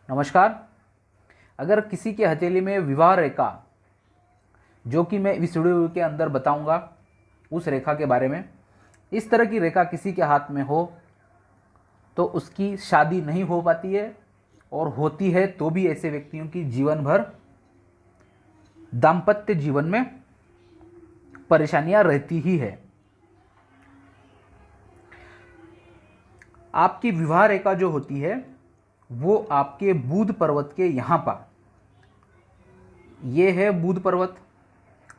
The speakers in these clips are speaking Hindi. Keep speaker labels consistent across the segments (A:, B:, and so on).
A: नमस्कार। अगर किसी के हथेली में विवाह रेखा, जो कि मैं इस वीडियो के अंदर बताऊंगा उस रेखा के बारे में, इस तरह की रेखा किसी के हाथ में हो तो उसकी शादी नहीं हो पाती है, और होती है तो भी ऐसे व्यक्तियों की जीवन भर दाम्पत्य जीवन में परेशानियां रहती ही है। आपकी विवाह रेखा जो होती है वो आपके बुध पर्वत के यहाँ पर, ये है बुध पर्वत,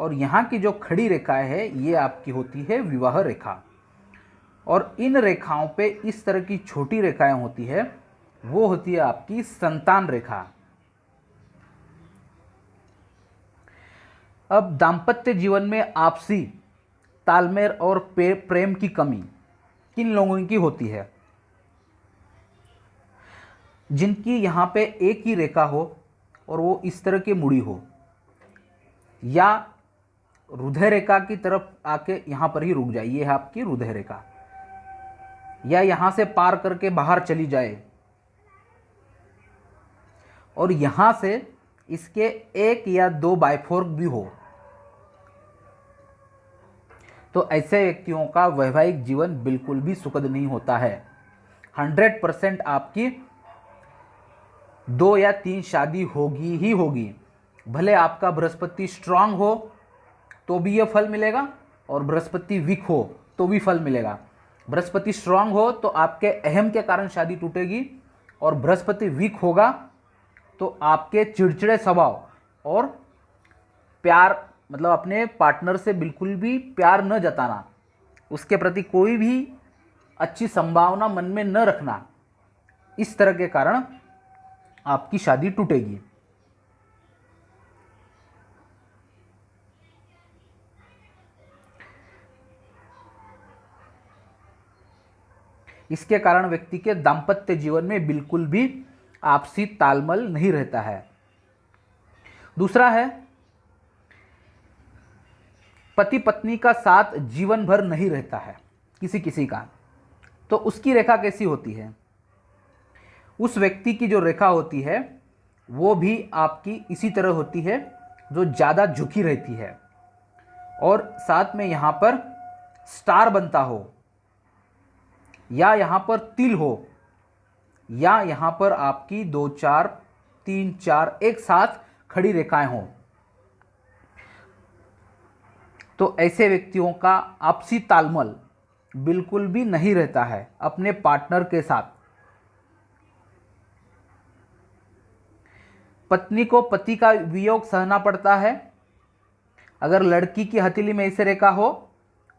A: और यहाँ की जो खड़ी रेखा है ये आपकी होती है विवाह रेखा। और इन रेखाओं पे इस तरह की छोटी रेखाएं होती है, वो होती है आपकी संतान रेखा। अब दाम्पत्य जीवन में आपसी तालमेल और प्रेम की कमी किन लोगों की होती है? जिनकी यहाँ पे एक ही रेखा हो और वो इस तरह की मुड़ी हो, या हृदय रेखा की तरफ आके यहाँ पर ही रुक जाए, ये है आपकी हृदय रेखा, या यहाँ से पार करके बाहर चली जाए और यहाँ से इसके एक या दो बाइफोर्क भी हो, तो ऐसे व्यक्तियों का वैवाहिक जीवन बिल्कुल भी सुखद नहीं होता है। 100% आपकी 2 या 3 शादी होगी ही होगी। भले आपका बृहस्पति स्ट्रांग हो तो भी यह फल मिलेगा, और बृहस्पति वीक हो तो भी फल मिलेगा। बृहस्पति स्ट्रांग हो तो आपके अहम के कारण शादी टूटेगी, और बृहस्पति वीक होगा तो आपके चिड़चिड़े स्वभाव और प्यार, मतलब अपने पार्टनर से बिल्कुल भी प्यार न जताना, उसके प्रति कोई भी अच्छी संभावना मन में न रखना, इस तरह के कारण आपकी शादी टूटेगी। इसके कारण व्यक्ति के दाम्पत्य जीवन में बिल्कुल भी आपसी तालमेल नहीं रहता है। दूसरा है, पति पत्नी का साथ जीवन भर नहीं रहता है किसी किसी का, तो उसकी रेखा कैसी होती है? उस व्यक्ति की जो रेखा होती है वो भी आपकी इसी तरह होती है, जो ज़्यादा झुकी रहती है, और साथ में यहाँ पर स्टार बनता हो, या यहाँ पर तिल हो, या यहाँ पर आपकी 2 4 3 4 एक साथ खड़ी रेखाएं हों, तो ऐसे व्यक्तियों का आपसी तालमेल बिल्कुल भी नहीं रहता है अपने पार्टनर के साथ। पत्नी को पति का वियोग सहना पड़ता है। अगर लड़की की हथेली में ऐसे रेखा हो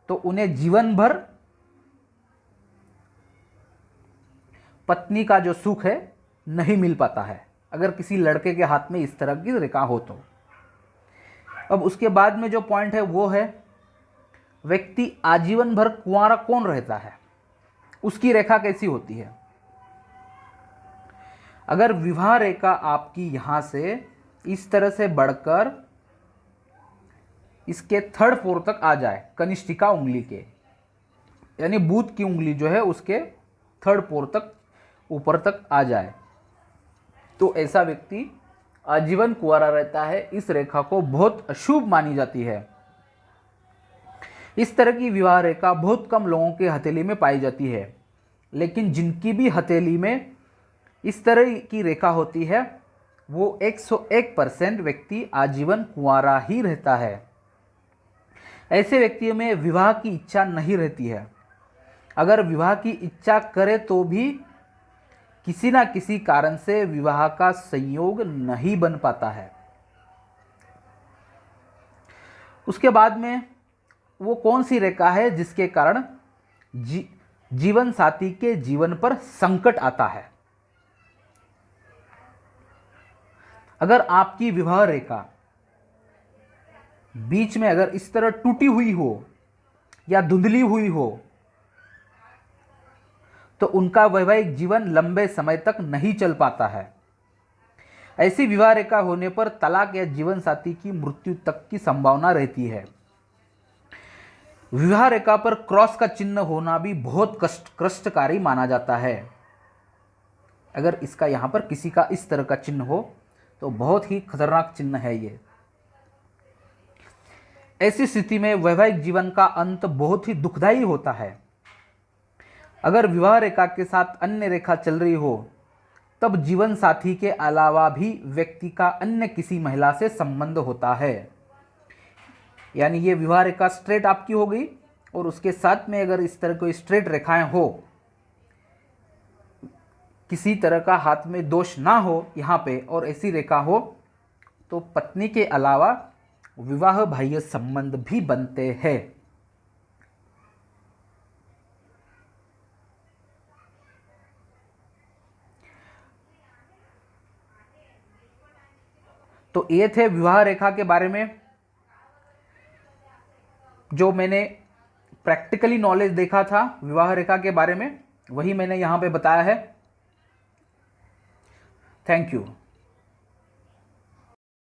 A: तो उन्हें जीवन भर पत्नी का जो सुख है नहीं मिल पाता है, अगर किसी लड़के के हाथ में इस तरह की रेखा हो तो। अब उसके बाद में जो पॉइंट है वो है, व्यक्ति आजीवन भर कुंवारा कौन रहता है, उसकी रेखा कैसी होती है? अगर विवाह रेखा आपकी यहाँ से इस तरह से बढ़कर इसके 3rd फ्लोर तक आ जाए, कनिष्ठिका उंगली के, यानी बुध की उंगली जो है उसके 3rd फ्लोर तक ऊपर तक आ जाए, तो ऐसा व्यक्ति आजीवन कुंवारा रहता है। इस रेखा को बहुत अशुभ मानी जाती है। इस तरह की विवाह रेखा बहुत कम लोगों के हथेली में पाई जाती है, लेकिन जिनकी भी हथेली में इस तरह की रेखा होती है वो 101% व्यक्ति आजीवन कुंवारा ही रहता है। ऐसे व्यक्तियों में विवाह की इच्छा नहीं रहती है। अगर विवाह की इच्छा करे तो भी किसी ना किसी कारण से विवाह का संयोग नहीं बन पाता है। उसके बाद में वो कौन सी रेखा है जिसके कारण जीवन साथी के जीवन पर संकट आता है? अगर आपकी विवाह रेखा बीच में अगर इस तरह टूटी हुई हो या धुंधली हुई हो, तो उनका वैवाहिक जीवन लंबे समय तक नहीं चल पाता है। ऐसी विवाह रेखा होने पर तलाक या जीवन साथी की मृत्यु तक की संभावना रहती है। विवाह रेखा पर क्रॉस का चिन्ह होना भी बहुत कष्टकारी माना जाता है। अगर इसका यहाँ पर किसी का इस तरह का चिन्ह हो तो बहुत ही खतरनाक चिन्ह है ये। ऐसी स्थिति में वैवाहिक जीवन का अंत बहुत ही दुखदायी होता है। अगर विवाह रेखा के साथ अन्य रेखा चल रही हो तब जीवन साथी के अलावा भी व्यक्ति का अन्य किसी महिला से संबंध होता है। यानी ये विवाह रेखा स्ट्रेट आपकी हो गई और उसके साथ में अगर इस तरह कोई स्ट्रेट रेखाएं हो, किसी तरह का हाथ में दोष ना हो यहाँ पे और ऐसी रेखा हो तो पत्नी के अलावा विवाह बाह्य संबंध भी बनते हैं। तो ये थे विवाह रेखा के बारे में जो मैंने प्रैक्टिकली नॉलेज देखा था विवाह रेखा के बारे में, वही मैंने यहाँ पे बताया है। Thank you.